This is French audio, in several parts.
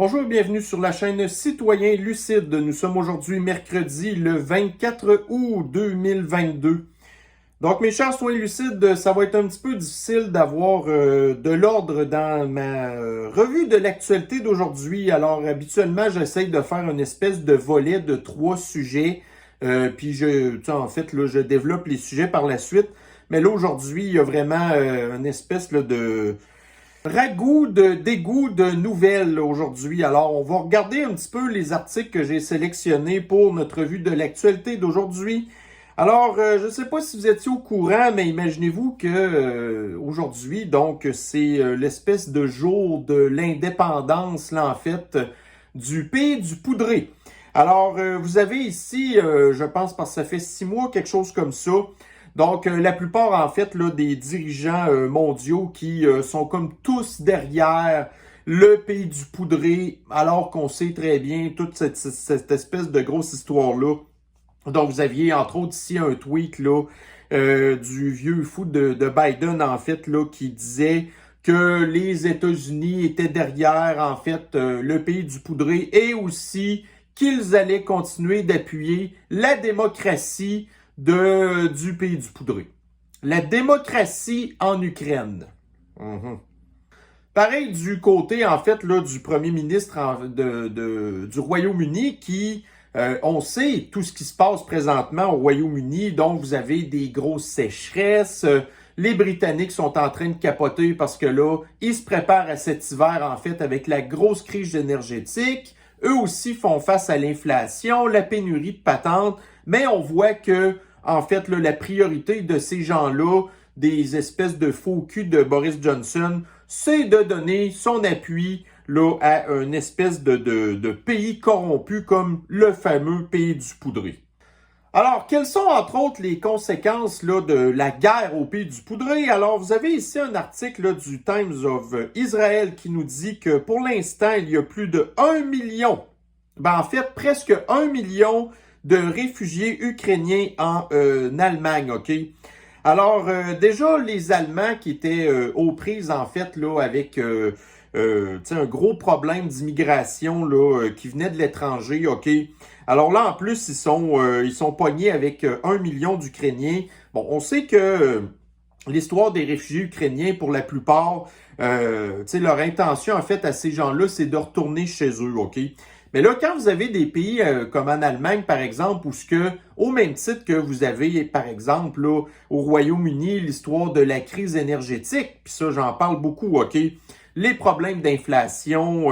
Bonjour et bienvenue sur la chaîne Citoyen Lucide. Nous sommes aujourd'hui mercredi le 24 août 2022. Donc mes chers citoyens lucides, ça va être un petit peu difficile d'avoir de l'ordre dans ma revue de l'actualité d'aujourd'hui. Alors habituellement, j'essaye de faire une espèce de volet de 3 sujets. Puis je développe les sujets par la suite. Mais là aujourd'hui, il y a vraiment une espèce là, de ragoût de dégoût de nouvelles aujourd'hui. Alors, on va regarder un petit peu les articles que j'ai sélectionnés pour notre revue de l'actualité d'aujourd'hui. Alors, je ne sais pas si vous étiez au courant, mais imaginez-vous que aujourd'hui, donc, c'est l'espèce de jour de l'indépendance, là, en fait, du pays du Poudré. Alors, vous avez ici, je pense parce que ça fait 6 mois, quelque chose comme ça. Donc, la plupart, en fait, là, des dirigeants mondiaux qui sont comme tous derrière le pays du Poudré, alors qu'on sait très bien toute cette espèce de grosse histoire-là. Donc, vous aviez, entre autres, ici un tweet là, du vieux fou de Biden, en fait, là, qui disait que les États-Unis étaient derrière, en fait, le pays du Poudré et aussi qu'ils allaient continuer d'appuyer la démocratie du pays du Poudré. La démocratie en Ukraine. Pareil du côté, en fait, là, du premier ministre du Royaume-Uni qui, on sait tout ce qui se passe présentement au Royaume-Uni. Donc, vous avez des grosses sécheresses. Les Britanniques sont en train de capoter parce que là, ils se préparent à cet hiver, en fait, avec la grosse crise énergétique. Eux aussi font face à l'inflation, la pénurie de patentes. Mais on voit que en fait, là, la priorité de ces gens-là, des espèces de faux culs de Boris Johnson, c'est de donner son appui là, à une espèce de pays corrompu comme le fameux pays du Poudré. Alors, quelles sont entre autres les conséquences là, de la guerre au pays du Poudré? Alors, vous avez ici un article là, du Times of Israel qui nous dit que pour l'instant, il y a plus de 1 million, en fait, presque 1 million de réfugiés ukrainiens en Allemagne, OK? Alors, déjà, les Allemands qui étaient aux prises, en fait, là, avec un gros problème d'immigration là, qui venait de l'étranger, OK? Alors là, en plus, ils sont pognés avec 1 million d'Ukrainiens. Bon, on sait que l'histoire des réfugiés ukrainiens, pour la plupart, leur intention, en fait, à ces gens-là, c'est de retourner chez eux, OK? Mais là, quand vous avez des pays comme en Allemagne, par exemple, où ce que, au même titre que vous avez, par exemple, là, au Royaume-Uni, l'histoire de la crise énergétique, puis ça, j'en parle beaucoup, OK? Les problèmes d'inflation,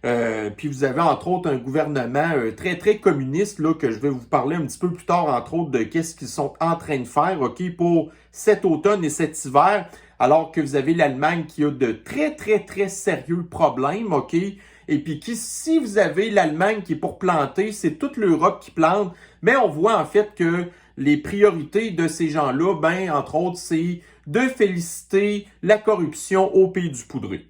puis vous avez, entre autres, un gouvernement très, très communiste, là, que je vais vous parler un petit peu plus tard, entre autres, de qu'est-ce qu'ils sont en train de faire, OK, pour cet automne et cet hiver, alors que vous avez l'Allemagne qui a de très, très, très sérieux problèmes, OK? Et puis si vous avez l'Allemagne qui est pour planter, c'est toute l'Europe qui plante. Mais on voit en fait que les priorités de ces gens-là, entre autres, c'est de féliciter la corruption au pays du Poudré.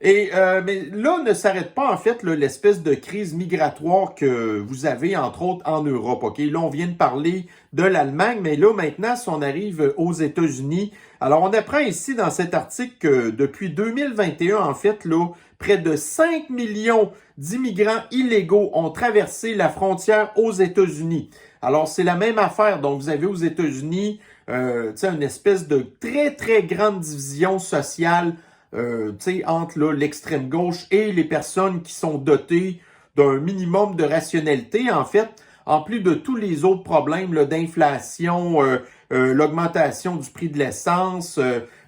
Et mais là, ne s'arrête pas en fait l'espèce de crise migratoire que vous avez entre autres en Europe. Ok, là on vient de parler de l'Allemagne, mais là maintenant, si on arrive aux États-Unis, alors on apprend ici dans cet article que depuis 2021, en fait, là, près de 5 millions d'immigrants illégaux ont traversé la frontière aux États-Unis. Alors c'est la même affaire. Donc vous avez aux États-Unis, une espèce de très très grande division sociale. Entre l'extrême gauche et les personnes qui sont dotées d'un minimum de rationalité, en fait, en plus de tous les autres problèmes d'inflation, l'augmentation du prix de l'essence,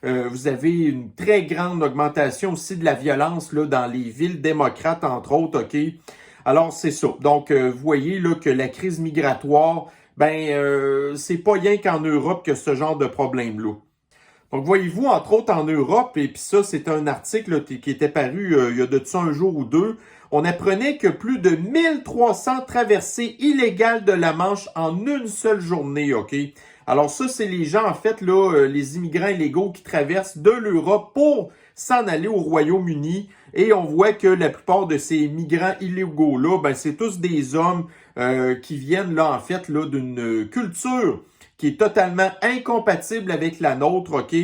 vous avez une très grande augmentation aussi de la violence là, dans les villes démocrates, entre autres, OK? Alors, c'est ça. Donc, vous voyez là, que la crise migratoire, c'est pas rien qu'en Europe que ce genre de problème-là. Donc, voyez-vous, entre autres en Europe, et puis ça, c'est un article là, qui était paru il y a de ça un jour ou deux, on apprenait que plus de 1300 traversées illégales de la Manche en une seule journée, OK? Alors ça, c'est les gens, en fait, là, les immigrants illégaux qui traversent de l'Europe pour s'en aller au Royaume-Uni. Et on voit que la plupart de ces migrants illégaux-là, c'est tous des hommes qui viennent, là, en fait, là, d'une culture qui est totalement incompatible avec la nôtre, OK?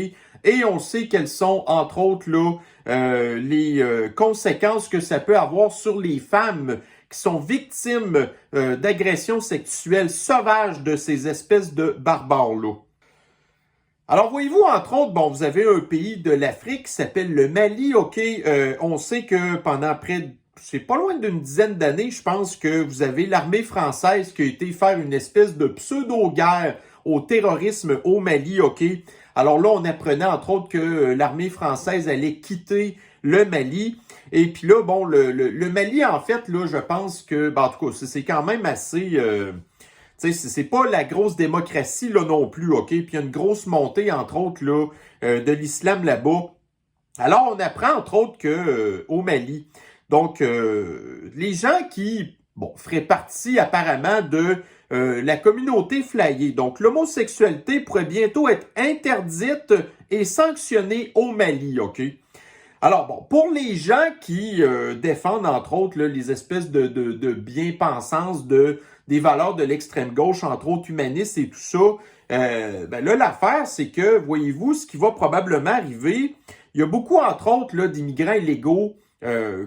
et on sait quelles sont, entre autres, là, les conséquences que ça peut avoir sur les femmes qui sont victimes d'agressions sexuelles sauvages de ces espèces de barbares-là. Alors, voyez-vous, entre autres, bon, vous avez un pays de l'Afrique qui s'appelle le Mali, OK? On sait que pendant c'est pas loin d'une dizaine d'années, je pense que vous avez l'armée française qui a été faire une espèce de pseudo-guerre au terrorisme au Mali, OK? Alors là, on apprenait, entre autres, que l'armée française allait quitter le Mali. Et puis là, bon, le Mali, en fait, là, je pense que, ben, en tout cas, c'est quand même assez... tu sais, c'est pas la grosse démocratie, là, non plus, OK? Puis il y a une grosse montée, entre autres, là, de l'islam là-bas. Alors, on apprend, entre autres, que au Mali, donc, les gens qui, bon, feraient partie, apparemment, de la communauté flayée. Donc, l'homosexualité pourrait bientôt être interdite et sanctionnée au Mali, OK? Alors, bon, pour les gens qui défendent, entre autres, là, les espèces de bien-pensance des valeurs de l'extrême gauche, entre autres humanistes et tout ça, ben là, l'affaire, c'est que, voyez-vous, ce qui va probablement arriver, il y a beaucoup, entre autres, là, d'immigrants illégaux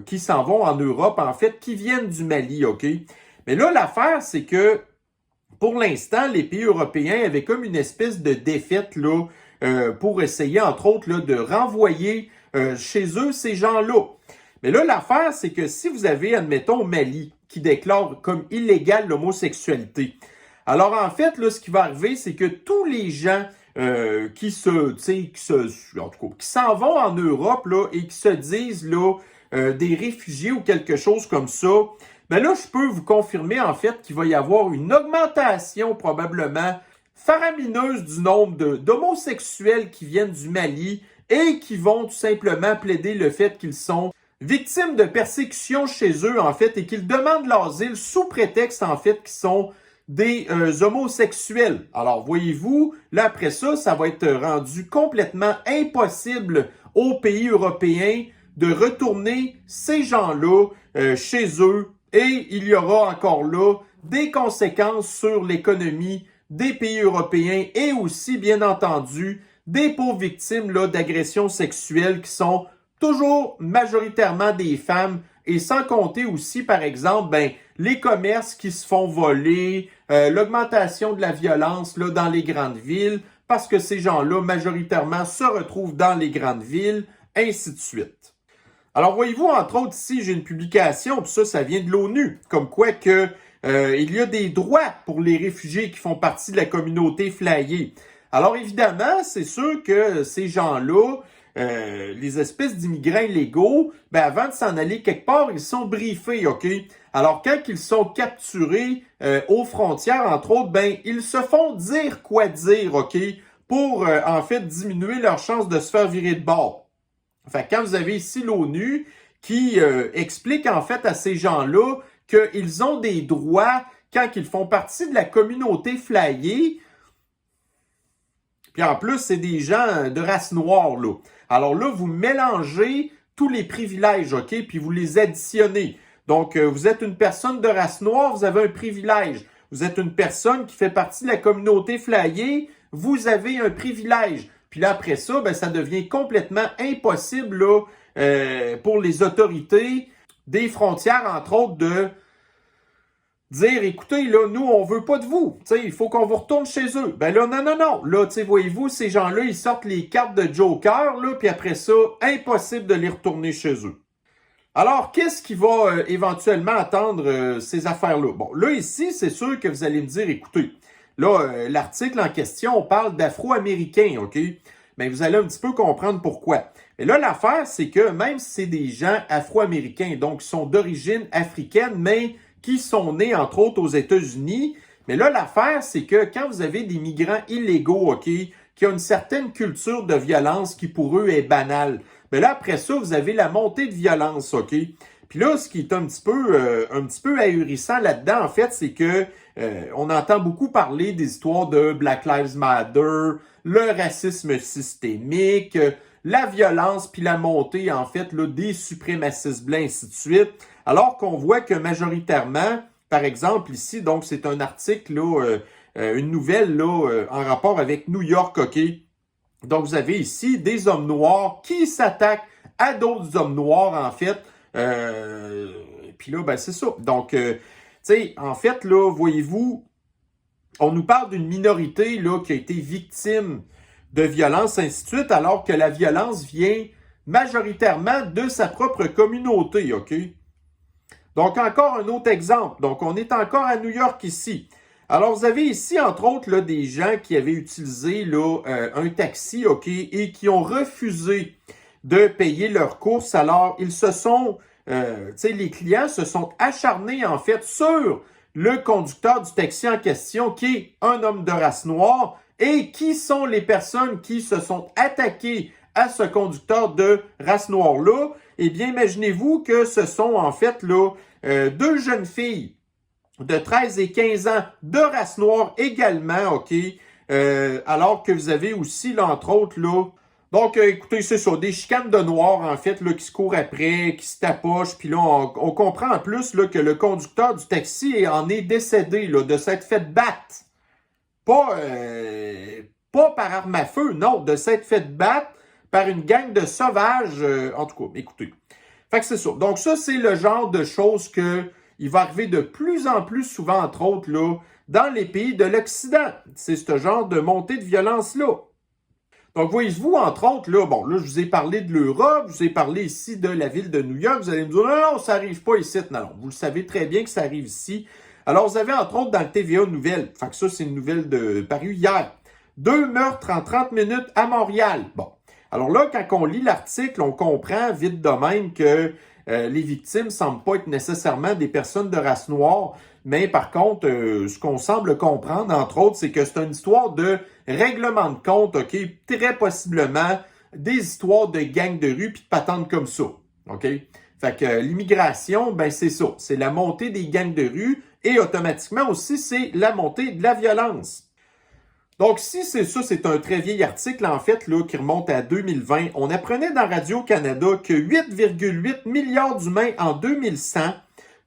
qui s'en vont en Europe, en fait, qui viennent du Mali, OK? Mais là, l'affaire, c'est que, pour l'instant, les pays européens avaient comme une espèce de défaite, là, pour essayer, entre autres, là, de renvoyer chez eux ces gens-là. Mais là, l'affaire, c'est que si vous avez, admettons, au Mali, qui déclare comme illégale l'homosexualité, alors en fait, là, ce qui va arriver, c'est que tous les gens qui s'en vont en Europe là, et qui se disent là, des réfugiés ou quelque chose comme ça, ben là, je peux vous confirmer en fait qu'il va y avoir une augmentation probablement faramineuse du nombre d'homosexuels qui viennent du Mali et qui vont tout simplement plaider le fait qu'ils sont victimes de persécutions chez eux, en fait, et qu'ils demandent l'asile sous prétexte, en fait, qu'ils sont des homosexuels. Alors, voyez-vous, là, après ça, ça va être rendu complètement impossible aux pays européens de retourner ces gens-là chez eux, et il y aura encore là des conséquences sur l'économie des pays européens et aussi, bien entendu, des pauvres victimes là, d'agressions sexuelles qui sont toujours majoritairement des femmes et sans compter aussi, par exemple, ben, les commerces qui se font voler, l'augmentation de la violence là, dans les grandes villes parce que ces gens-là, majoritairement, se retrouvent dans les grandes villes, ainsi de suite. Alors, voyez-vous, entre autres, ici, j'ai une publication, puis ça vient de l'ONU, comme quoi que il y a des droits pour les réfugiés qui font partie de la communauté flayée. Alors, évidemment, c'est sûr que ces gens-là, les espèces d'immigrants illégaux, ben avant de s'en aller quelque part, ils sont briefés, OK? Alors, quand ils sont capturés aux frontières, entre autres, ben ils se font dire quoi dire, OK? Pour, en fait, diminuer leurs chances de se faire virer de bord. Fait que quand vous avez ici l'ONU qui explique, en fait, à ces gens-là qu'ils ont des droits quand ils font partie de la communauté flayée. Puis en plus, c'est des gens de race noire, là. Alors là, vous mélangez tous les privilèges, OK? Puis vous les additionnez. Donc, vous êtes une personne de race noire, vous avez un privilège. Vous êtes une personne qui fait partie de la communauté flayée, vous avez un privilège. Puis là, après ça, ben, ça devient complètement impossible là, pour les autorités des frontières, entre autres, de dire, écoutez, là, nous, on veut pas de vous. T'sais, il faut qu'on vous retourne chez eux. Ben là, non. Là, voyez-vous, ces gens-là, ils sortent les cartes de Joker, là, puis après ça, impossible de les retourner chez eux. Alors, qu'est-ce qui va éventuellement attendre ces affaires-là? Bon, là, ici, c'est sûr que vous allez me dire, écoutez, là, l'article en question, on parle d'Afro-Américains, OK? Mais vous allez un petit peu comprendre pourquoi. Mais là, l'affaire, c'est que même si c'est des gens Afro-Américains, donc qui sont d'origine africaine, mais qui sont nés, entre autres, aux États-Unis. Mais là, l'affaire, c'est que quand vous avez des migrants illégaux, OK, qui ont une certaine culture de violence qui, pour eux, est banale, mais là, après ça, vous avez la montée de violence, OK? Puis là, ce qui est un petit peu ahurissant là-dedans, en fait, c'est que on entend beaucoup parler des histoires de Black Lives Matter, le racisme systémique, la violence, puis la montée, en fait, là, des suprémacistes blancs, ainsi de suite. Alors qu'on voit que majoritairement, par exemple ici, donc c'est un article, là, une nouvelle là, en rapport avec New York, OK? Donc, vous avez ici des hommes noirs qui s'attaquent à d'autres hommes noirs, en fait. Puis là, ben, c'est ça. Donc, tu sais, en fait, là, voyez-vous, on nous parle d'une minorité là, qui a été victime de violence, ainsi de suite, alors que la violence vient majoritairement de sa propre communauté, OK? Donc, encore un autre exemple. Donc, on est encore à New York ici. Alors, vous avez ici, entre autres, là, des gens qui avaient utilisé là, un taxi, OK, et qui ont refusé de payer leurs courses. Alors, ils se sont, tu sais, les clients se sont acharnés, en fait, sur le conducteur du taxi en question, qui est un homme de race noire. Et qui sont les personnes qui se sont attaquées à ce conducteur de race noire-là? Eh bien, imaginez-vous que ce sont, en fait, là, deux jeunes filles de 13 et 15 ans de race noire également, OK? Alors que vous avez aussi, là, entre autres, là, donc, écoutez, c'est ça, des chicanes de noirs, en fait, là, qui se courent après, qui se tapochent, puis là, on comprend en plus, là, que le conducteur du taxi en est décédé, là, de s'être fait battre. Pas par arme à feu, non, de s'être fait battre par une gang de sauvages, en tout cas, écoutez. Fait que c'est ça. Donc ça, c'est le genre de choses que il va arriver de plus en plus souvent, entre autres, là, dans les pays de l'Occident. C'est ce genre de montée de violence-là. Donc, voyez-vous, entre autres, là, bon, là, je vous ai parlé de l'Europe, je vous ai parlé ici de la ville de New York. Vous allez me dire, non, non, ça n'arrive pas ici. Non, non, vous le savez très bien que ça arrive ici. Alors, vous avez, entre autres, dans le TVA Nouvelles, fait que ça, c'est une nouvelle parue hier, 2 meurtres en 30 minutes à Montréal. Bon. Alors là, quand on lit l'article, on comprend vite de même que les victimes ne semblent pas être nécessairement des personnes de race noire, mais par contre, ce qu'on semble comprendre, entre autres, c'est que c'est une histoire de règlement de compte, OK? Très possiblement des histoires de gangs de rue puis de patentes comme ça, OK? Fait que l'immigration, ben c'est ça, c'est la montée des gangs de rue et automatiquement aussi, c'est la montée de la violence. Donc, si c'est ça, c'est un très vieil article, en fait, là, qui remonte à 2020. On apprenait dans Radio-Canada que 8,8 milliards d'humains en 2100,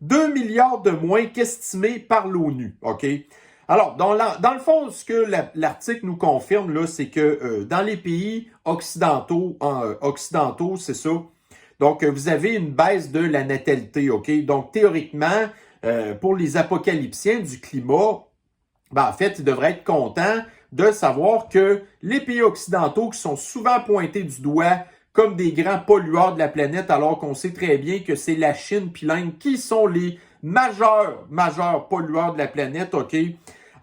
2 milliards de moins qu'estimés par l'ONU. OK? Alors, dans le fond, ce que l'article nous confirme, là, c'est que dans les pays occidentaux, c'est ça. Donc, vous avez une baisse de la natalité, OK? Donc, théoriquement, pour les apocalyptiens du climat, ben, en fait, ils devraient être contents de savoir que les pays occidentaux qui sont souvent pointés du doigt comme des grands pollueurs de la planète, alors qu'on sait très bien que c'est la Chine puis l'Inde qui sont les majeurs pollueurs de la planète, OK?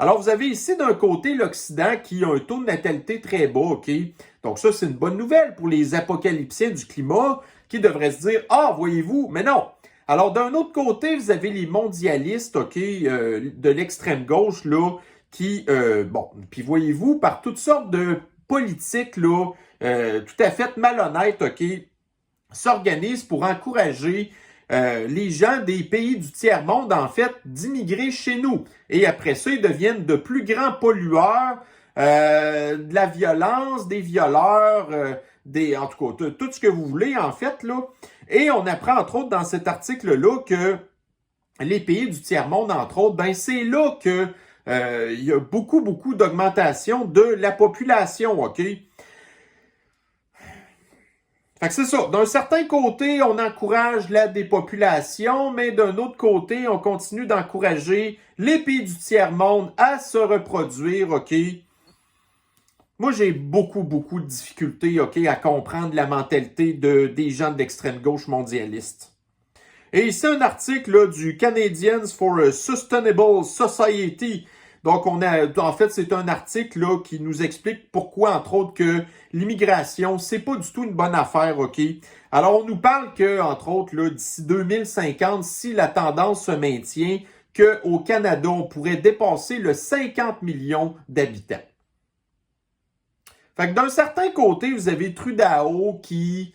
Alors, vous avez ici d'un côté l'Occident qui a un taux de natalité très bas, OK? Donc ça, c'est une bonne nouvelle pour les apocalyptiens du climat qui devraient se dire, ah, voyez-vous, mais non. Alors, d'un autre côté, vous avez les mondialistes, OK, de l'extrême gauche, là, qui, bon, puis voyez-vous, par toutes sortes de politiques, là, tout à fait malhonnêtes, OK, s'organisent pour encourager les gens des pays du tiers-monde, en fait, d'immigrer chez nous. Et après ça, ils deviennent de plus grands pollueurs, de la violence, des violeurs, en tout cas, tout ce que vous voulez, en fait, là. Et on apprend, entre autres, dans cet article-là, que les pays du tiers-monde, entre autres, ben c'est là que il y a beaucoup d'augmentation de la population, OK? Fait que c'est ça. D'un certain côté, on encourage la dépopulation, mais d'un autre côté, on continue d'encourager les pays du tiers-monde à se reproduire, OK? Moi, j'ai beaucoup de difficultés, OK, à comprendre la mentalité des gens de l'extrême gauche mondialiste. Et ici, un article là, du Canadians for a Sustainable Society. Donc, en fait, c'est un article là, qui nous explique pourquoi, entre autres, que l'immigration, c'est pas du tout une bonne affaire, OK? Alors, on nous parle que, entre autres, là, d'ici 2050, si la tendance se maintient, qu'au Canada, on pourrait dépasser le 50 millions d'habitants. Fait que d'un certain côté, vous avez Trudeau qui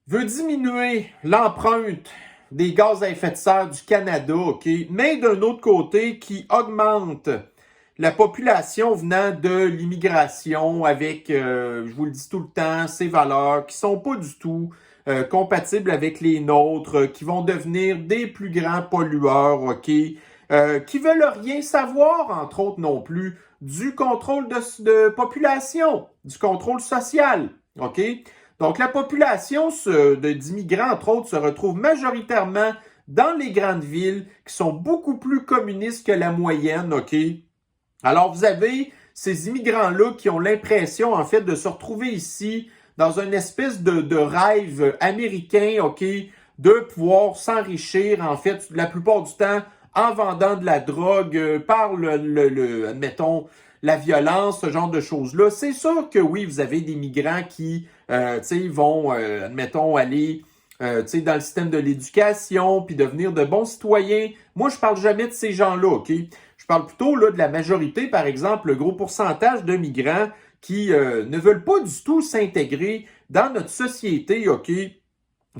veut diminuer l'empreinte des gaz à effet de serre du Canada, OK? Mais d'un autre côté, qui augmente la population venant de l'immigration avec, je vous le dis tout le temps, ces valeurs qui sont pas du tout compatibles avec les nôtres, qui vont devenir des plus grands pollueurs, OK? Qui veulent rien savoir, entre autres non plus, du contrôle de population, du contrôle social. OK? Donc, la population d'immigrants, entre autres, se retrouve majoritairement dans les grandes villes qui sont beaucoup plus communistes que la moyenne. OK? Alors, vous avez ces immigrants-là qui ont l'impression, en fait, de se retrouver ici dans une espèce de rêve américain, OK, de pouvoir s'enrichir, en fait, la plupart du temps, en vendant de la drogue, par admettons, la violence, ce genre de choses-là. C'est sûr que oui, vous avez des migrants qui, vont, admettons, aller, dans le système de l'éducation, puis devenir de bons citoyens. Moi, je parle jamais de ces gens-là, OK? Je parle plutôt là de la majorité, par exemple, le gros pourcentage de migrants qui ne veulent pas du tout s'intégrer dans notre société, OK?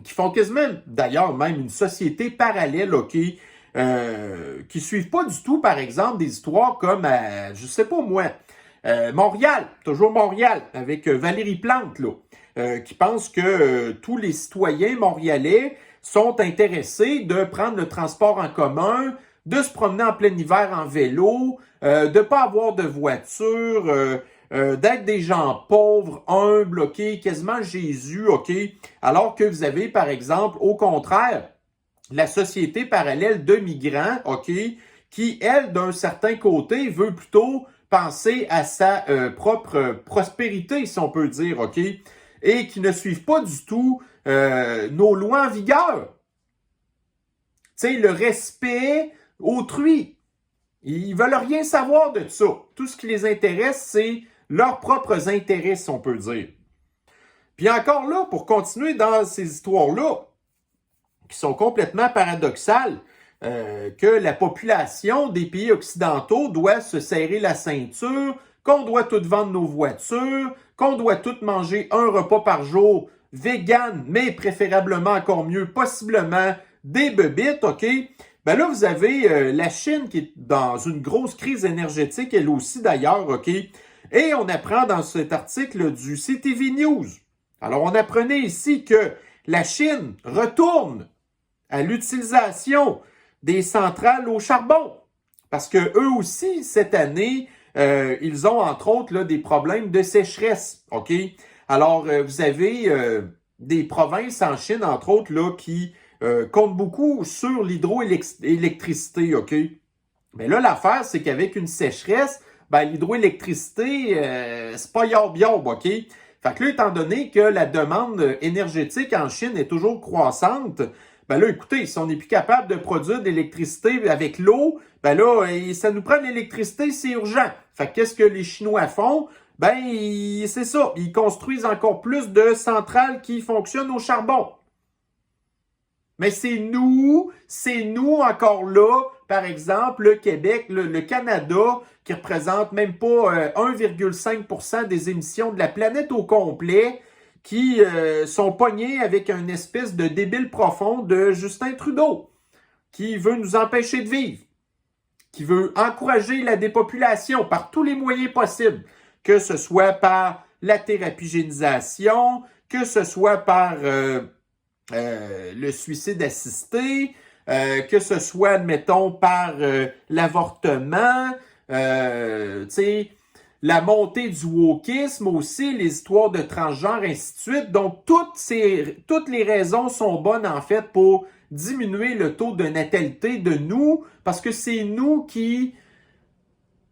Qui font quasiment, d'ailleurs, même une société parallèle, OK? Qui suivent pas du tout, par exemple, des histoires comme, je sais pas moi, Montréal, toujours Montréal, avec Valérie Plante, là, qui pense que tous les citoyens montréalais sont intéressés de prendre le transport en commun, de se promener en plein hiver en vélo, de pas avoir de voiture, d'être des gens pauvres, humbles, OK, quasiment Jésus, OK, alors que vous avez, par exemple, au contraire, la société parallèle de migrants, OK, qui, elle, d'un certain côté, veut plutôt penser à sa propre prospérité, si on peut dire, OK, et qui ne suivent pas du tout nos lois en vigueur. Tu sais, le respect autrui. Ils veulent rien savoir de ça. Tout ce qui les intéresse, c'est leurs propres intérêts, si on peut dire. Puis encore là, pour continuer dans ces histoires-là, qui sont complètement paradoxales, que la population des pays occidentaux doit se serrer la ceinture, qu'on doit toutes vendre nos voitures, qu'on doit toutes manger un repas par jour, vegan, mais préférablement encore mieux, possiblement des bebites, OK? Ben là, vous avez la Chine qui est dans une grosse crise énergétique, elle aussi d'ailleurs, OK? Et on apprend dans cet article du CTV News. Alors, on apprenait ici que la Chine retourne à l'utilisation des centrales au charbon. Parce que eux aussi, cette année, ils ont entre autres là, des problèmes de sécheresse. OK? Alors, vous avez des provinces en Chine, entre autres, là, qui comptent beaucoup sur l'hydroélectricité. OK? Mais là, l'affaire, c'est qu'avec une sécheresse, ben, l'hydroélectricité, c'est pas yorb-yorb, OK? Fait que là, étant donné que la demande énergétique en Chine est toujours croissante, ben là, écoutez, si on n'est plus capable de produire de l'électricité avec l'eau, ben là, ça nous prend de l'électricité, c'est urgent. Fait que qu'est-ce que les Chinois font? Ben, c'est ça, ils construisent encore plus de centrales qui fonctionnent au charbon. Mais c'est nous encore là, par exemple, le Québec, le Canada, qui représente même pas 1,5% des émissions de la planète au complet, qui sont pognés avec une espèce de débile profond de Justin Trudeau, qui veut nous empêcher de vivre, qui veut encourager la dépopulation par tous les moyens possibles, que ce soit par la thérapie-génisation, que ce soit par le suicide assisté, que ce soit, admettons, par l'avortement, tu sais, la montée du wokisme aussi, les histoires de transgenres, ainsi de suite. Donc, toutes les raisons sont bonnes, en fait, pour diminuer le taux de natalité de nous, parce que c'est nous qui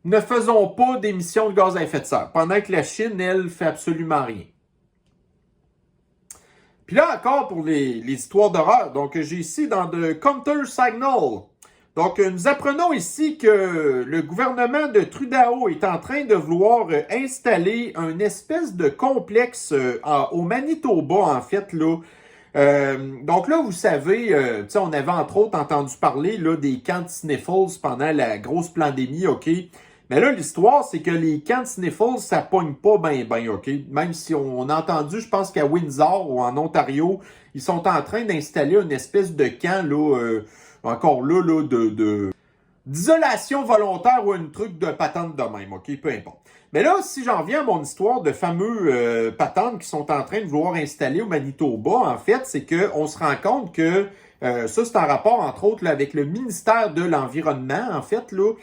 ne faisons pas d'émissions de gaz à effet de serre, pendant que la Chine, elle, fait absolument rien. Puis là encore, pour les histoires d'horreur, donc j'ai ici dans The Counter Signal. Donc, nous apprenons ici que le gouvernement de Trudeau est en train de vouloir installer un espèce de complexe au Manitoba, en fait, là. Donc là, vous savez, on avait entre autres entendu parler là, des camps de sniffles pendant la grosse pandémie, OK? Mais là, l'histoire, c'est que les camps de sniffles, ça pogne pas ben, OK? Même si on a entendu, je pense qu'à Windsor ou en Ontario, ils sont en train d'installer une espèce de camp, là, encore là, d'isolation volontaire ou un truc de patente de même, OK? Peu importe. Mais là, si j'en reviens à mon histoire de fameux patentes qui sont en train de vouloir installer au Manitoba, en fait, c'est qu'on se rend compte que Ça, c'est en rapport, entre autres, là, avec le ministère de l'Environnement, en fait, là,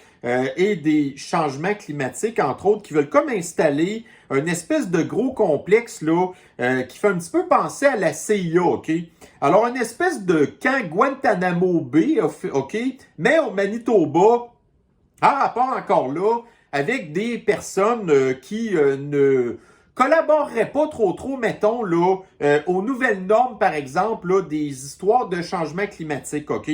et des changements climatiques, entre autres, qui veulent comme installer une espèce de gros complexe là, qui fait un petit peu penser à la CIA, OK? Alors, une espèce de camp Guantanamo Bay, OK? Mais au Manitoba, en rapport encore là, avec des personnes qui ne collaboreraient pas trop, mettons, là, aux nouvelles normes, par exemple, là, des histoires de changement climatique, OK?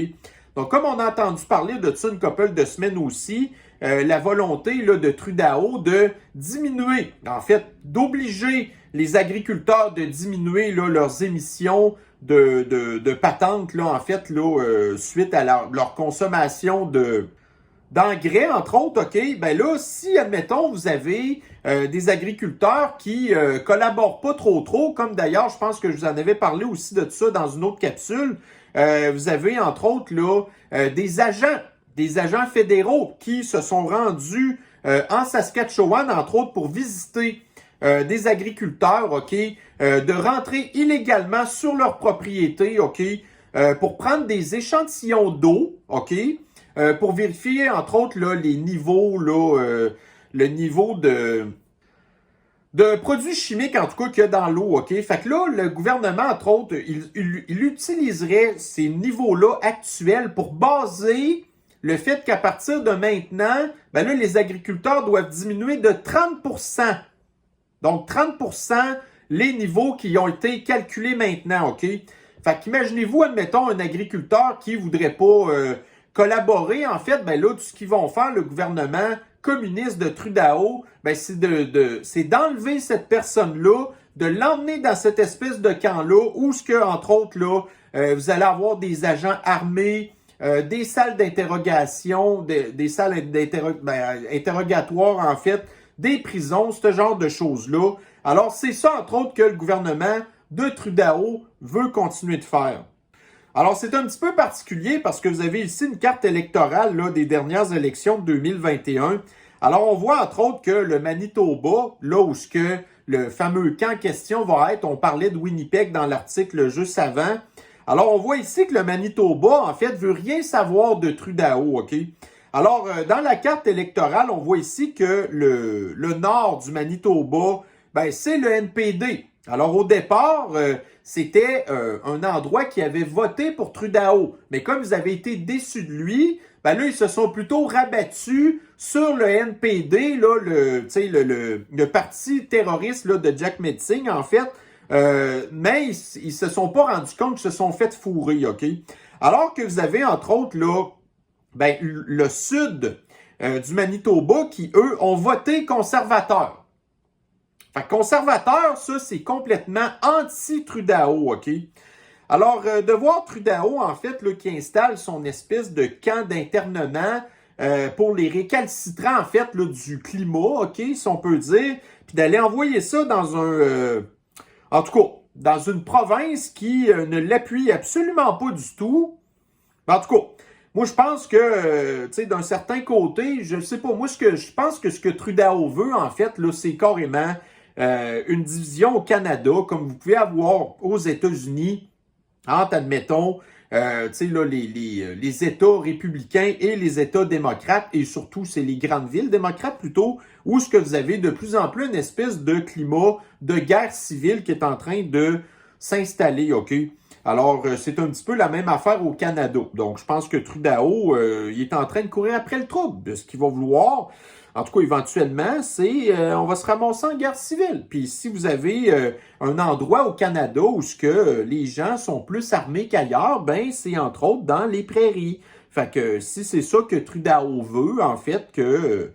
Donc, comme on a entendu parler de ça une couple de semaines aussi, la volonté là, de Trudeau de diminuer, en fait, d'obliger les agriculteurs de diminuer là, leurs émissions de patentes, là, en fait, là, suite à leur consommation d'engrais, entre autres, OK, ben là, si, admettons, vous avez des agriculteurs qui collaborent pas trop, comme d'ailleurs, je pense que je vous en avais parlé aussi de ça dans une autre capsule, vous avez, entre autres, là, des agents fédéraux qui se sont rendus en Saskatchewan, entre autres, pour visiter des agriculteurs, OK, de rentrer illégalement sur leur propriété, OK, pour prendre des échantillons d'eau, OK, pour vérifier, entre autres, là, les niveaux, là, le niveau de produits chimiques, en tout cas, qu'il y a dans l'eau, OK? Fait que là, le gouvernement, entre autres, il utiliserait ces niveaux-là actuels pour baser le fait qu'à partir de maintenant, ben là, les agriculteurs doivent diminuer de 30%. Donc, 30% les niveaux qui ont été calculés maintenant, OK? Fait qu'imaginez-vous, admettons, un agriculteur qui voudrait pas collaborer, en fait, ben là, tout ce qu'ils vont faire, le gouvernement communiste de Trudeau, ben c'est d'enlever cette personne-là, de l'emmener dans cette espèce de camp-là, où ce que, entre autres, là, vous allez avoir des agents armés, des salles d'interrogation, des salles interrogatoires, en fait, des prisons, ce genre de choses-là. Alors, c'est ça, entre autres, que le gouvernement de Trudeau veut continuer de faire. Alors, c'est un petit peu particulier parce que vous avez ici une carte électorale là, des dernières élections de 2021. Alors, on voit entre autres que le Manitoba, là où ce que le fameux camp en question va être, on parlait de Winnipeg dans l'article juste avant. Alors, on voit ici que le Manitoba, en fait, veut rien savoir de Trudeau, OK? Alors, dans la carte électorale, on voit ici que le nord du Manitoba, ben, c'est le NPD. Alors, au départ, c'était un endroit qui avait voté pour Trudeau. Mais comme ils avaient été déçus de lui, ben là, ils se sont plutôt rabattus sur le NPD, là, le parti terroriste là, de Jack Metzing, en fait. Mais ils se sont pas rendus compte qu'ils se sont fait fourrer, OK? Alors que vous avez, entre autres, là, ben, le sud du Manitoba qui, eux, ont voté conservateur. Fait que conservateur, ça, c'est complètement anti-Trudeau, OK? Alors, de voir Trudeau, en fait, là, qui installe son espèce de camp d'internement pour les récalcitrants, en fait, là, du climat, OK, si on peut dire, puis d'aller envoyer ça dans en tout cas, dans une province qui ne l'appuie absolument pas du tout. En tout cas, moi, je pense que, tu sais, d'un certain côté, je sais pas, moi, je pense que ce que Trudeau veut, en fait, là, c'est carrément une division au Canada, comme vous pouvez avoir aux États-Unis, entre, admettons, tu sais, là, les États républicains et les États démocrates, et surtout, c'est les grandes villes démocrates plutôt, où ce que vous avez de plus en plus une espèce de climat de guerre civile qui est en train de s'installer, OK? Alors, c'est un petit peu la même affaire au Canada. Donc, je pense que Trudeau, il est en train de courir après le trouble. Ce qu'il va vouloir, en tout cas, éventuellement, c'est on va se ramasser en guerre civile. Puis si vous avez un endroit au Canada où ce que les gens sont plus armés qu'ailleurs, ben c'est entre autres dans les prairies. Fait que si c'est ça que Trudeau veut, en fait, que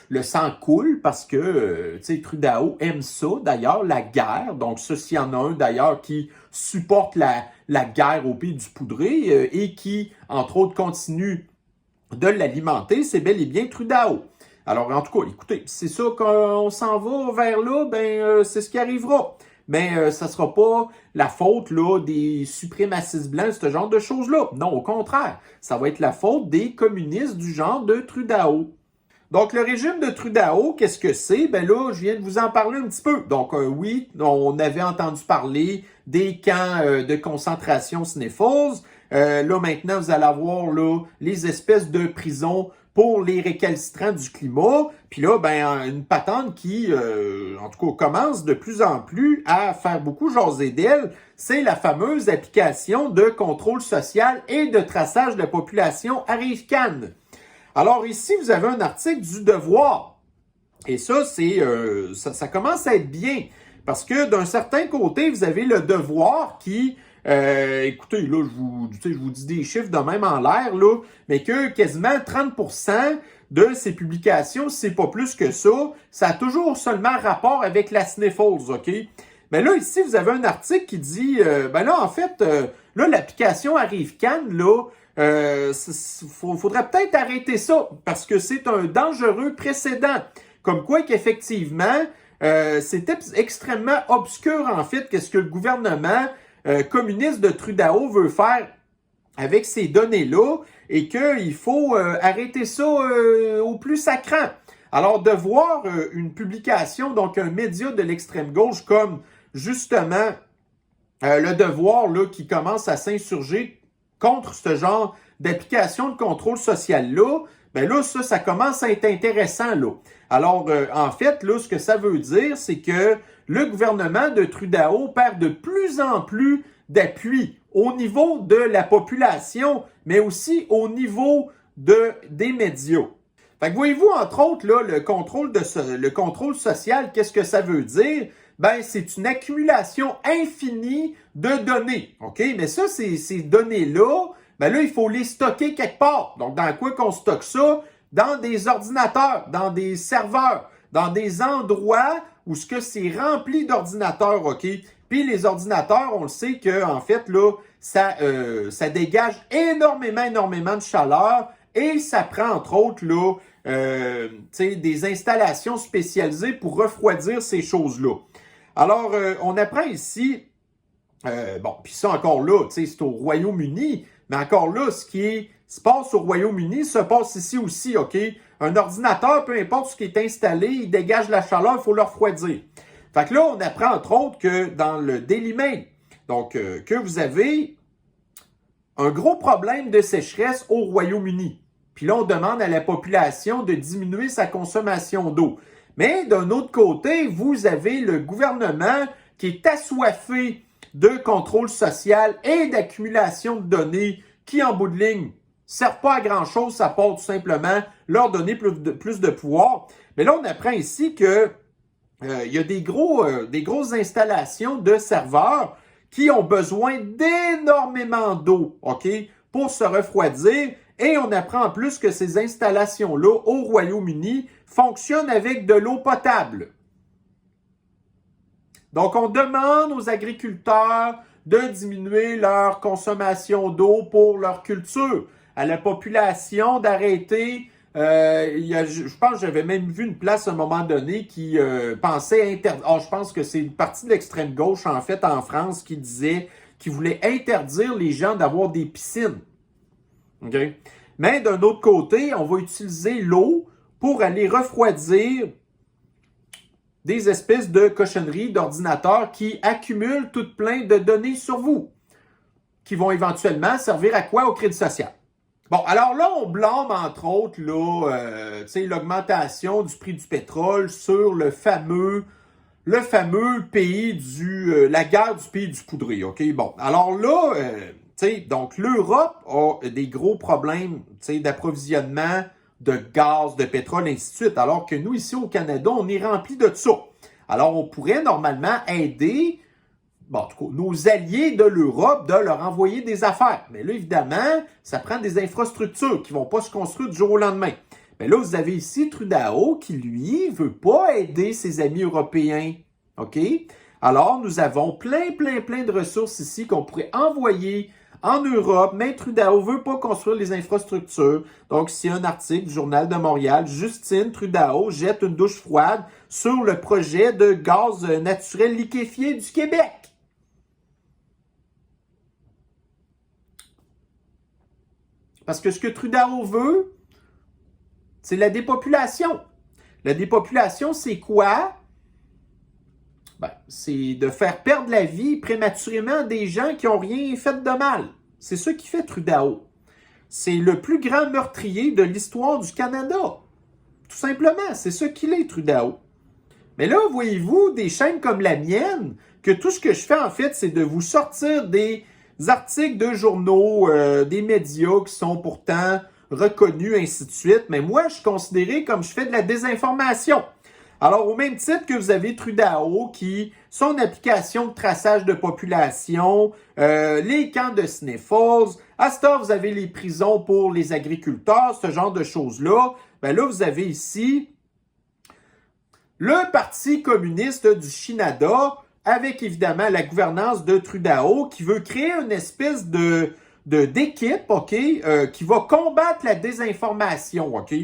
le sang coule parce que, tu sais, Trudeau aime ça, d'ailleurs, la guerre. Donc, ça, s'il y en a un, d'ailleurs, qui supporte la guerre au pays du poudré et qui, entre autres, continue de l'alimenter, c'est bel et bien Trudeau. Alors, en tout cas, écoutez, c'est ça qu'on s'en va vers là, ben c'est ce qui arrivera. Mais ça sera pas la faute là des suprémacistes blancs, ce genre de choses-là. Non, au contraire, ça va être la faute des communistes du genre de Trudeau. Donc, le régime de Trudeau, qu'est-ce que c'est? Ben là, je viens de vous en parler un petit peu. Donc, oui, on avait entendu parler des camps de concentration Sniffles. Là, maintenant, vous allez avoir là, les espèces de prisons pour les récalcitrants du climat. Puis là, ben, une patente qui, en tout cas, commence de plus en plus à faire beaucoup jaser d'elle, c'est la fameuse application de contrôle social et de traçage de la population Arrive-Can. Alors ici, vous avez un article du Devoir. Et ça, ça commence à être bien. Parce que d'un certain côté, vous avez le Devoir qui... écoutez, là, je vous dis des chiffres de même en l'air, là, mais que quasiment 30% de ces publications, si c'est pas plus que ça a toujours seulement rapport avec la Sniffles, OK? Mais là, ici, vous avez un article qui dit, ben là, en fait, là, l'application Arrive-Can, là, faudrait peut-être arrêter ça, parce que c'est un dangereux précédent. Comme quoi qu'effectivement, c'était extrêmement obscur, en fait, qu'est-ce que le gouvernement communiste de Trudeau veut faire avec ces données-là et qu'il faut arrêter ça au plus sacrant. Alors, de voir une publication, donc un média de l'extrême gauche comme, justement, le Devoir là, qui commence à s'insurger contre ce genre d'application de contrôle social-là, ben là, ça commence à être intéressant, là. Alors, en fait, là, ce que ça veut dire, c'est que le gouvernement de Trudeau perd de plus en plus d'appui au niveau de la population, mais aussi au niveau des médias. Fait que voyez-vous, entre autres, là, le contrôle social, qu'est-ce que ça veut dire? Ben, c'est une accumulation infinie de données, OK? Mais ça, ces données-là, ben là, il faut les stocker quelque part. Donc, dans quoi qu'on stocke ça? Dans des ordinateurs, dans des serveurs, dans des endroits où ce que c'est rempli d'ordinateurs, OK? Puis les ordinateurs, on le sait que en fait, là, ça dégage énormément de chaleur et ça prend, entre autres, là, des installations spécialisées pour refroidir ces choses-là. Alors, on apprend ici, bon, puis ça encore là, c'est au Royaume-Uni, mais encore là, ce qui se passe au Royaume-Uni se passe ici aussi, OK? Un ordinateur, peu importe ce qui est installé, il dégage la chaleur, il faut le refroidir. Fait que là, on apprend entre autres que dans le Daily Mail, donc que vous avez un gros problème de sécheresse au Royaume-Uni. Puis là, on demande à la population de diminuer sa consommation d'eau. Mais d'un autre côté, vous avez le gouvernement qui est assoiffé de contrôle social et d'accumulation de données qui, en bout de ligne, ne servent pas à grand-chose, ça part tout simplement leur donner plus de pouvoir. Mais là, on apprend ici que il y a des grosses installations de serveurs qui ont besoin d'énormément d'eau, OK, pour se refroidir. Et on apprend en plus que ces installations-là au Royaume-Uni fonctionnent avec de l'eau potable. Donc, on demande aux agriculteurs de diminuer leur consommation d'eau pour leur culture, à la population d'arrêter. Je pense que j'avais même vu une place à un moment donné qui pensait interdire. Je pense que c'est une partie de l'extrême gauche, en fait, en France, qui disait qu'il voulait interdire les gens d'avoir des piscines. Okay? Mais d'un autre côté, on va utiliser l'eau pour aller refroidir des espèces de cochonneries d'ordinateurs qui accumulent tout plein de données sur vous, qui vont éventuellement servir à quoi? Au crédit social. Bon, alors là, on blâme, entre autres, là, l'augmentation du prix du pétrole sur le fameux pays la guerre du pays du poudrier, OK? Bon, alors là, donc l'Europe a des gros problèmes, d'approvisionnement de gaz, de pétrole, ainsi de suite, alors que nous, ici au Canada, on est rempli de ça. Alors, on pourrait normalement aider en tout cas, nos alliés de l'Europe, de leur envoyer des affaires. Mais là, évidemment, ça prend des infrastructures qui ne vont pas se construire du jour au lendemain. Mais là, vous avez ici Trudeau qui, lui, ne veut pas aider ses amis européens. OK? Alors, nous avons plein de ressources ici qu'on pourrait envoyer en Europe, mais Trudeau ne veut pas construire les infrastructures. Donc, ici, un article du Journal de Montréal. Justin Trudeau jette une douche froide sur le projet de gaz naturel liquéfié du Québec. Parce que ce que Trudeau veut, c'est la dépopulation. La dépopulation, c'est quoi? Ben, c'est de faire perdre la vie prématurément à des gens qui n'ont rien fait de mal. C'est ce qui fait Trudeau. C'est le plus grand meurtrier de l'histoire du Canada. Tout simplement, c'est ce qu'il est, Trudeau. Mais là, voyez-vous, des chaînes comme la mienne, que tout ce que je fais, en fait, c'est de vous sortir des articles de journaux, des médias qui sont pourtant reconnus, ainsi de suite. Mais moi, je suis considéré comme je fais de la désinformation. Alors, au même titre que vous avez Trudeau, qui, son application de traçage de population, les camps de sniffles, à ce temps, vous avez les prisons pour les agriculteurs, ce genre de choses-là. Ben là, vous avez ici le Parti communiste du Canada, avec évidemment la gouvernance de Trudeau, qui veut créer une espèce d'équipe, OK, qui va combattre la désinformation, OK?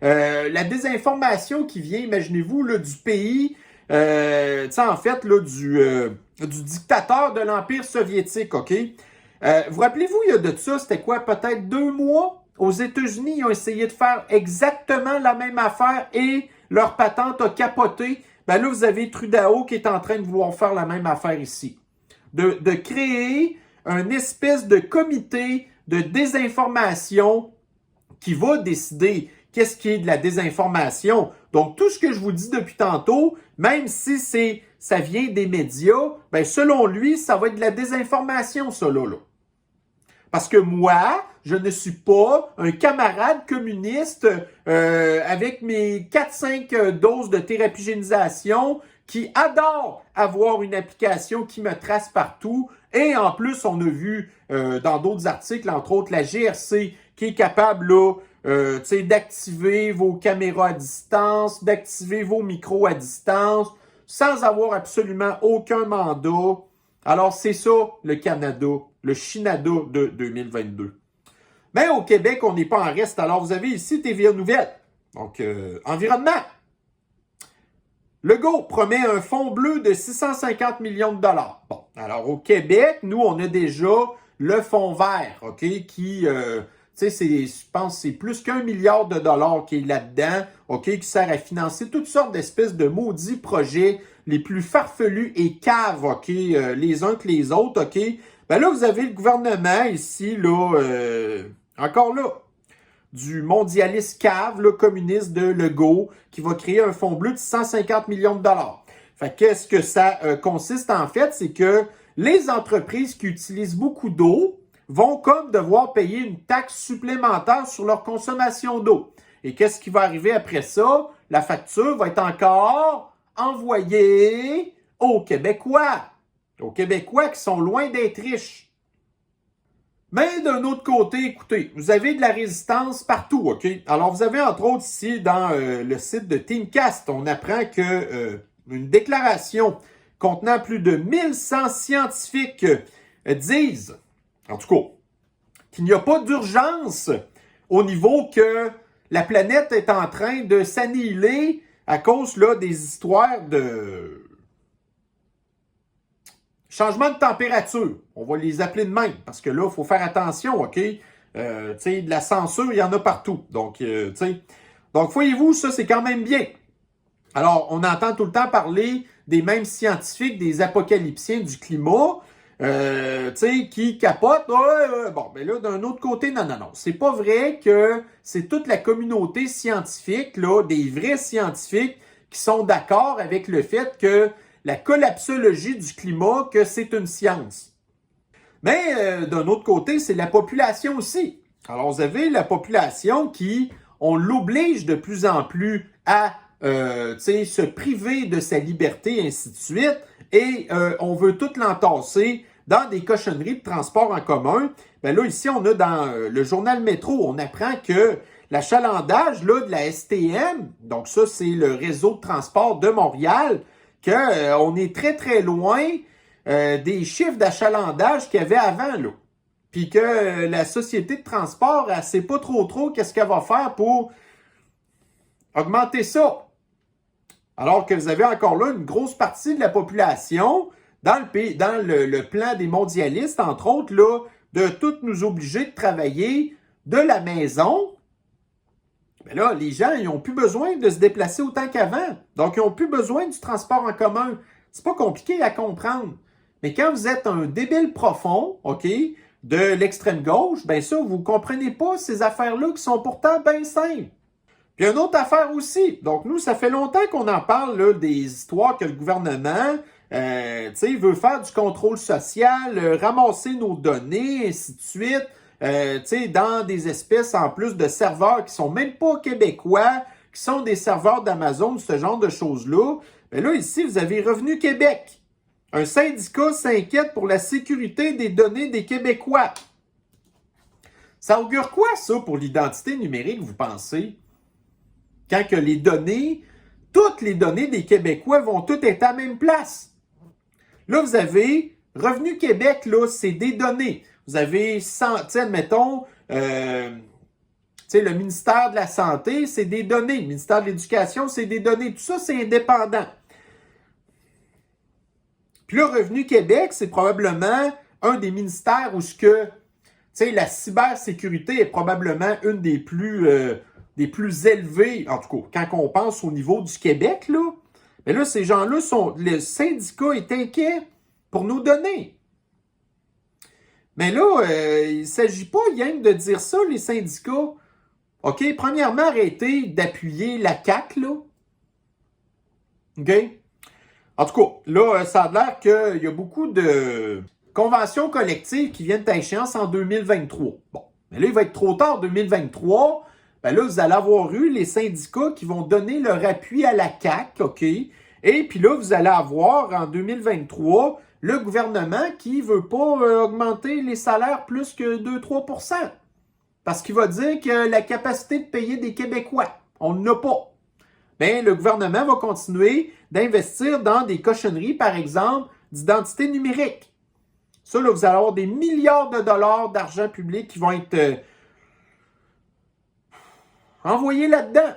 La désinformation qui vient, imaginez-vous, là, du pays, en fait, là, du dictateur de l'Empire soviétique, OK? Vous rappelez-vous, il y a de ça, c'était quoi, peut-être 2 mois? Aux États-Unis, ils ont essayé de faire exactement la même affaire et leur patente a capoté. Ben là, vous avez Trudeau qui est en train de vouloir faire la même affaire ici. De créer un espèce de comité de désinformation qui va décider qu'est-ce qui est de la désinformation. Donc, tout ce que je vous dis depuis tantôt, même si ça vient des médias, ben selon lui, ça va être de la désinformation, ça là. Parce que moi, je ne suis pas un camarade communiste avec mes 4-5 doses de thérapie génisation qui adore avoir une application qui me trace partout. Et en plus, on a vu dans d'autres articles, entre autres la GRC, qui est capable là, d'activer vos caméras à distance, d'activer vos micros à distance, sans avoir absolument aucun mandat. Alors, c'est ça, le Canada, le Canada de 2022. Mais au Québec, on n'est pas en reste. Alors, vous avez ici TVA Nouvelles. Donc, environnement. Legault promet un fonds bleu de 650 millions de dollars. Bon, alors au Québec, nous, on a déjà le fonds vert, OK, qui, je pense c'est plus qu'1 milliard de dollars qui est là-dedans, OK, qui sert à financer toutes sortes d'espèces de maudits projets les plus farfelus et caves, OK, les uns que les autres, OK. Ben là, vous avez le gouvernement ici, là, encore là, du mondialiste cave, le communiste de Legault, qui va créer un fonds bleu de 150 millions de dollars. Fait qu'est-ce que ça consiste en fait? C'est que les entreprises qui utilisent beaucoup d'eau vont comme devoir payer une taxe supplémentaire sur leur consommation d'eau. Et qu'est-ce qui va arriver après ça? La facture va être encore envoyée aux Québécois. Aux Québécois qui sont loin d'être riches. Mais d'un autre côté, écoutez, vous avez de la résistance partout, OK? Alors, vous avez entre autres ici, dans le site de Teamcast, on apprend que une déclaration contenant plus de 1100 scientifiques disent, en tout cas, qu'il n'y a pas d'urgence au niveau que la planète est en train de s'annihiler à cause là, des histoires de changement de température. On va les appeler de même, parce que là, il faut faire attention, OK? De la censure, il y en a partout. Donc, donc voyez-vous, ça, c'est quand même bien. Alors, on entend tout le temps parler des mêmes scientifiques, des apocalyptiens du climat, qui capotent. Bon, mais là, d'un autre côté, non. C'est pas vrai que c'est toute la communauté scientifique, là, des vrais scientifiques, qui sont d'accord avec le fait que la collapsologie du climat, que c'est une science. Mais d'un autre côté, c'est la population aussi. Alors, vous avez la population qui, on l'oblige de plus en plus à se priver de sa liberté, ainsi de suite, et on veut tout l'entasser dans des cochonneries de transport en commun. Ben là, ici, on a dans le journal Métro, on apprend que l'achalandage là, de la STM, donc ça, c'est le réseau de transport de Montréal, qu'on est très, très loin des chiffres d'achalandage qu'il y avait avant, là. Puis que la société de transport, elle ne sait pas trop qu'est-ce qu'elle va faire pour augmenter ça. Alors que vous avez encore là une grosse partie de la population, dans le plan des mondialistes, entre autres, là, de toutes nous obliger de travailler de la maison. Mais là, les gens, ils n'ont plus besoin de se déplacer autant qu'avant. Donc, ils n'ont plus besoin du transport en commun. C'est pas compliqué à comprendre. Mais quand vous êtes un débile profond, OK, de l'extrême gauche, ben ça, vous comprenez pas ces affaires-là qui sont pourtant bien simples. Puis une autre affaire aussi. Donc nous, ça fait longtemps qu'on en parle là, des histoires que le gouvernement veut faire du contrôle social, ramasser nos données, ainsi de suite, dans des espèces en plus de serveurs qui sont même pas québécois, qui sont des serveurs d'Amazon, ce genre de choses-là. Mais là, ici, vous avez Revenu Québec. Un syndicat s'inquiète pour la sécurité des données des Québécois. Ça augure quoi, ça, pour l'identité numérique, vous pensez? Quand que les données, toutes les données des Québécois vont toutes être à la même place. Là, vous avez Revenu Québec, là, c'est des données. Vous avez, admettons, le ministère de la Santé, c'est des données. Le ministère de l'Éducation, c'est des données. Tout ça, c'est indépendant. Puis là, Revenu Québec, c'est probablement un des ministères où la cybersécurité est probablement une des plus élevées, en tout cas, quand on pense au niveau du Québec, là. Mais là, ces gens-là le syndicat est inquiet pour nos données. Mais là, il ne s'agit pas rien de dire ça, les syndicats. OK, premièrement, arrêtez d'appuyer la CAQ, là. OK? En tout cas, là, ça a l'air qu'il y a beaucoup de conventions collectives qui viennent à échéance en 2023. Bon, mais là, il va être trop tard, 2023. Ben là, vous allez avoir eu les syndicats qui vont donner leur appui à la CAQ, OK? Et puis là, vous allez avoir, en 2023, le gouvernement qui ne veut pas augmenter les salaires plus que 2-3 %. Parce qu'il va dire que la capacité de payer des Québécois, on n'en a pas. Bien, le gouvernement va continuer d'investir dans des cochonneries, par exemple, d'identité numérique. Ça, là, vous allez avoir des milliards de dollars d'argent public qui vont être envoyés là-dedans.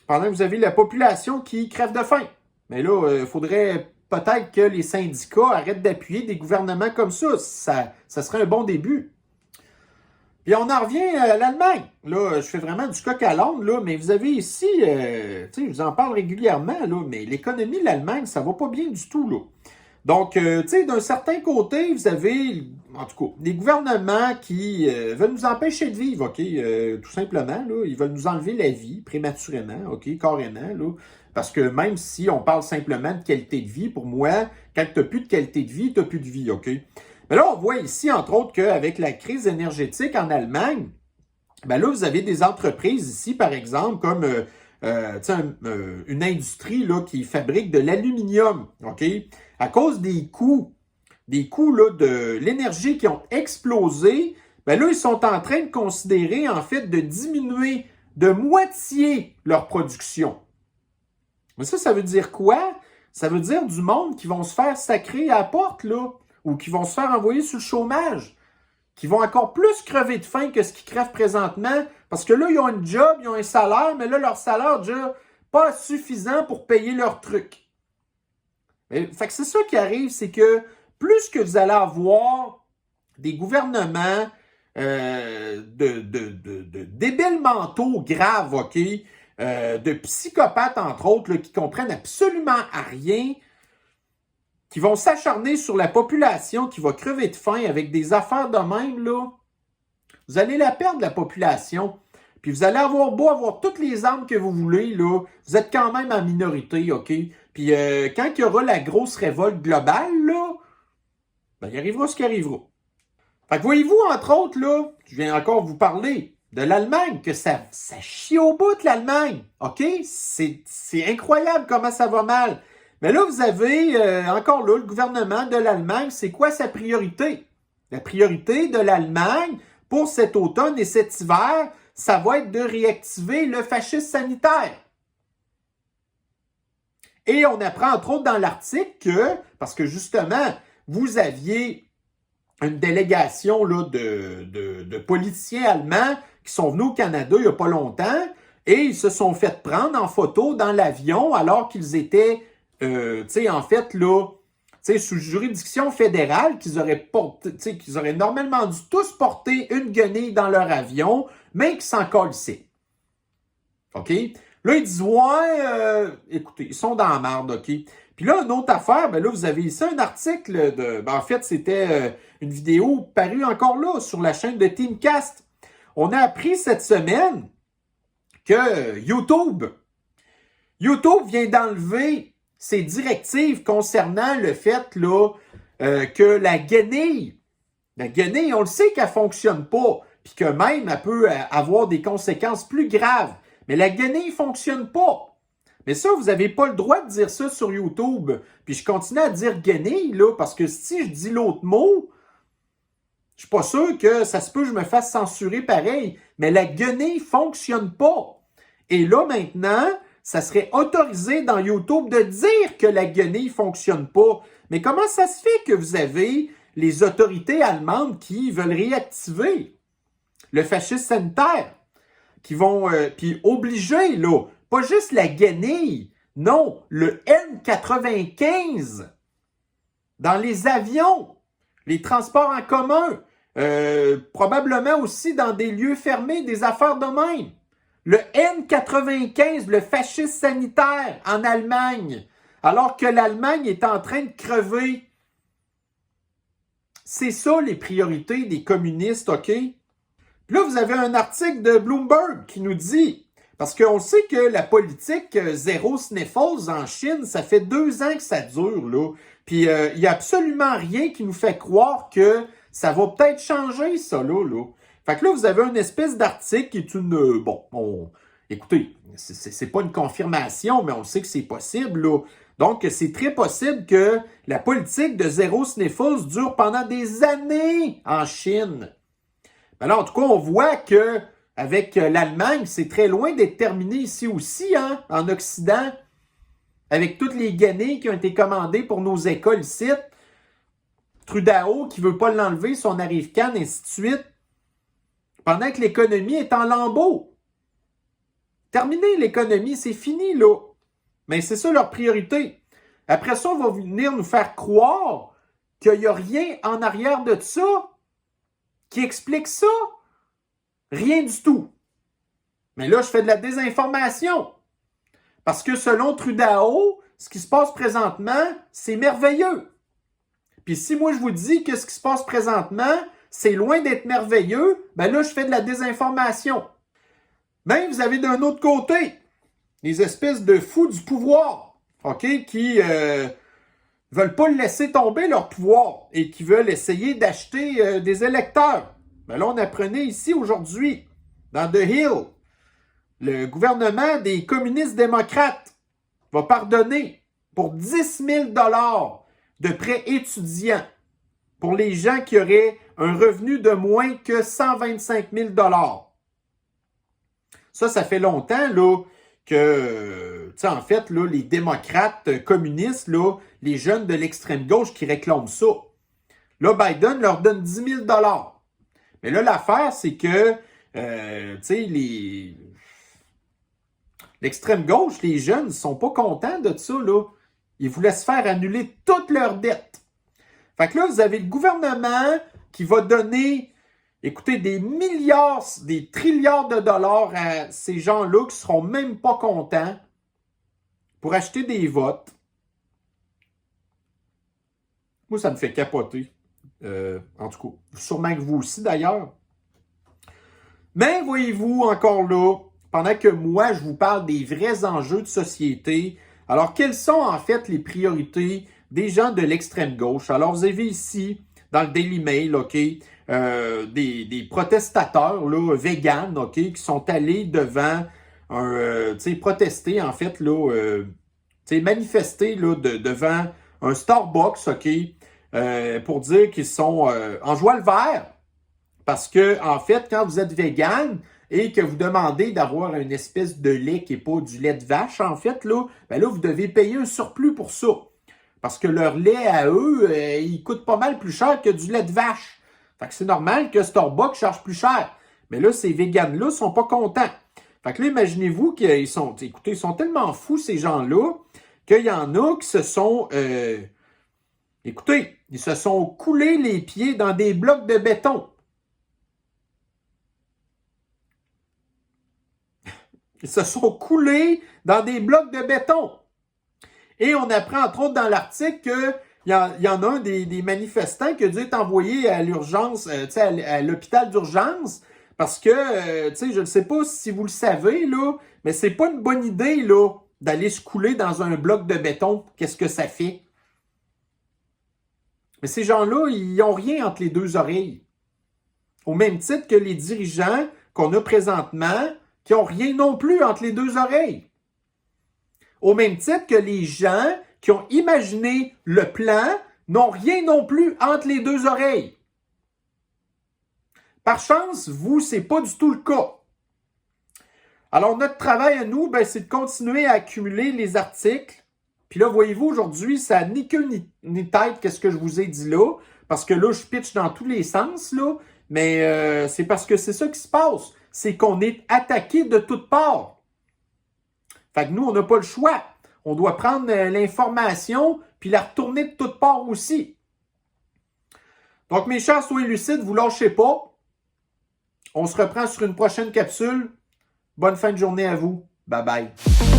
Pendant que vous avez la population qui crève de faim. Mais là, il faudrait peut-être que les syndicats arrêtent d'appuyer des gouvernements comme ça. Ça serait un bon début. Puis on en revient à l'Allemagne. Là, je fais vraiment du coq à l'âne, là, mais vous avez ici, je vous en parle régulièrement, là, mais l'économie de l'Allemagne, ça va pas bien du tout, là. Donc, d'un certain côté, vous avez, en tout cas, des gouvernements qui veulent nous empêcher de vivre, OK? Tout simplement, là, ils veulent nous enlever la vie prématurément, OK? Carrément, là. Parce que même si on parle simplement de qualité de vie, pour moi, quand tu n'as plus de qualité de vie, tu n'as plus de vie, OK? Mais là, on voit ici, entre autres, qu'avec la crise énergétique en Allemagne, ben là, vous avez des entreprises ici, par exemple, comme une industrie là, qui fabrique de l'aluminium, OK? À cause des coûts là, de l'énergie qui ont explosé, ben là, ils sont en train de considérer, en fait, de diminuer de moitié leur production. Mais ça veut dire quoi? Ça veut dire du monde qui vont se faire sacrer à la porte, là, ou qui vont se faire envoyer sur le chômage, qui vont encore plus crever de faim que ce qu'ils crèvent présentement, parce que là, ils ont un job, ils ont un salaire, mais là, leur salaire déjà pas suffisant pour payer leurs trucs. Fait que c'est ça qui arrive, c'est que plus que vous allez avoir des gouvernements de débiles mentaux graves, OK, de psychopathes, entre autres, là, qui comprennent absolument à rien, qui vont s'acharner sur la population, qui va crever de faim avec des affaires de même, là, vous allez la perdre, la population. Puis vous allez avoir beau avoir toutes les armes que vous voulez, là, vous êtes quand même en minorité, OK? Puis quand il y aura la grosse révolte globale, là, ben, il arrivera ce qui arrivera. Fait que voyez-vous, entre autres, là, je viens encore vous parler de l'Allemagne, que ça chie au bout, l'Allemagne, OK? C'est incroyable comment ça va mal. Mais là, vous avez, encore là, le gouvernement de l'Allemagne, c'est quoi sa priorité? La priorité de l'Allemagne pour cet automne et cet hiver, ça va être de réactiver le fascisme sanitaire. Et on apprend, entre autres, dans l'article que, parce que justement, vous aviez une délégation là, de politiciens allemands qui sont venus au Canada il n'y a pas longtemps et ils se sont fait prendre en photo dans l'avion alors qu'ils étaient, en fait, là, sous juridiction fédérale, qu'ils auraient normalement dû tous porter une guenille dans leur avion, mais qu'ils s'en colissaient. OK? Là, ils disent, ouais, écoutez, ils sont dans la merde, OK? Puis là, une autre affaire, ben là, vous avez ici un article de... Ben en fait, c'était une vidéo parue encore là sur la chaîne de Teamcast. On a appris cette semaine que YouTube vient d'enlever ses directives concernant le fait là, que la guenille, on le sait qu'elle ne fonctionne pas, puis que même elle peut avoir des conséquences plus graves. Mais la guenille ne fonctionne pas. Mais ça, vous n'avez pas le droit de dire ça sur YouTube. Puis je continue à dire guenille, là, parce que si je dis l'autre mot, je suis pas sûr que ça se peut que je me fasse censurer pareil. Mais la guenille ne fonctionne pas. Et là, maintenant, ça serait autorisé dans YouTube de dire que la guenille ne fonctionne pas. Mais comment ça se fait que vous avez les autorités allemandes qui veulent réactiver le fascisme sanitaire, qui vont puis obliger, là, pas juste la guenille, non, le N95 dans les avions, les transports en commun, probablement aussi dans des lieux fermés, des affaires de même. Le N95, le fascisme sanitaire en Allemagne, alors que l'Allemagne est en train de crever. C'est ça les priorités des communistes, OK? Puis là, vous avez un article de Bloomberg qui nous dit, parce qu'on sait que la politique zéro sniffles en Chine, ça fait 2 ans que ça dure, là. Puis il n'y a absolument rien qui nous fait croire que ça va peut-être changer, ça, là. Fait que là, vous avez une espèce d'article qui est une... écoutez, c'est pas une confirmation, mais on sait que c'est possible, là. Donc, c'est très possible que la politique de zéro sniffles dure pendant des années en Chine. Mais là, en tout cas, on voit que avec l'Allemagne, c'est très loin d'être terminé ici aussi, hein, en Occident, avec toutes les guenilles qui ont été commandées pour nos écoles ici. Trudeau qui veut pas l'enlever, son arrive-can, ainsi de suite. Pendant que l'économie est en lambeaux. Terminé l'économie, c'est fini, là. Mais c'est ça leur priorité. Après ça, on va venir nous faire croire qu'il n'y a rien en arrière de ça qui explique ça. Rien du tout. Mais là, je fais de la désinformation. Parce que selon Trudeau, ce qui se passe présentement, c'est merveilleux. Puis si moi je vous dis que ce qui se passe présentement, c'est loin d'être merveilleux, ben là, je fais de la désinformation. Mais vous avez d'un autre côté les espèces de fous du pouvoir, OK, qui veulent pas laisser tomber leur pouvoir et qui veulent essayer d'acheter des électeurs. Ben là, on apprenait ici aujourd'hui, dans The Hill, le gouvernement des communistes démocrates va pardonner pour 10 000 $ de prêts étudiants pour les gens qui auraient un revenu de moins que 125 000 $. Ça fait longtemps là, que, tu sais, en fait, là, les démocrates communistes, là, les jeunes de l'extrême gauche qui réclament ça. Là, Biden leur donne 10 000 $. Mais là, l'affaire, c'est que, tu sais, l'extrême gauche, les jeunes, ne sont pas contents de ça, là. Ils voulaient se faire annuler toutes leurs dettes. Fait que là, vous avez le gouvernement qui va donner, écoutez, des milliards, des trilliards de dollars à ces gens-là qui ne seront même pas contents pour acheter des votes. Moi, ça me fait capoter. En tout cas, sûrement que vous aussi, d'ailleurs. Mais voyez-vous, encore là, pendant que moi, je vous parle des vrais enjeux de société, alors quelles sont en fait les priorités des gens de l'extrême gauche? Alors, vous avez ici, dans le Daily Mail, OK, des protestateurs là, véganes, OK, qui sont allés devant protester, en fait, là, manifester là, devant un Starbucks, OK, pour dire qu'ils sont en joie le vert. Parce que, en fait, quand vous êtes vegan et que vous demandez d'avoir une espèce de lait qui n'est pas du lait de vache, en fait, là, ben là, vous devez payer un surplus pour ça. Parce que leur lait à eux, il coûte pas mal plus cher que du lait de vache. Fait que c'est normal que Starbucks charge plus cher. Mais là, ces véganes-là sont pas contents. Fait que là, imaginez-vous qu'ils sont, écoutez, ils sont tellement fous, ces gens-là, qu'il y en a qui se sont, écoutez, ils se sont coulés les pieds dans des blocs de béton. Ils se sont coulés dans des blocs de béton. Et on apprend, entre autres, dans l'article qu'il y en a un des manifestants qui a dû être envoyé à l'urgence, à l'hôpital d'urgence, parce que, je ne sais pas si vous le savez, là, mais c'est pas une bonne idée, là, d'aller se couler dans un bloc de béton. Qu'est-ce que ça fait? Mais ces gens-là, ils n'ont rien entre les deux oreilles. Au même titre que les dirigeants qu'on a présentement, qui n'ont rien non plus entre les deux oreilles. Au même titre que les gens qui ont imaginé le plan n'ont rien non plus entre les deux oreilles. Par chance, vous, c'est pas du tout le cas. Alors, notre travail à nous, c'est de continuer à accumuler les articles. Puis là, voyez-vous, aujourd'hui, ça n'a ni queue ni tête qu'est-ce que je vous ai dit là, parce que là, je pitch dans tous les sens, là, mais c'est parce que c'est ça qui se passe. C'est qu'on est attaqué de toutes parts. Fait que nous, on n'a pas le choix. On doit prendre l'information puis la retourner de toutes parts aussi. Donc, mes chers, soyez lucides, vous lâchez pas. On se reprend sur une prochaine capsule. Bonne fin de journée à vous. Bye bye.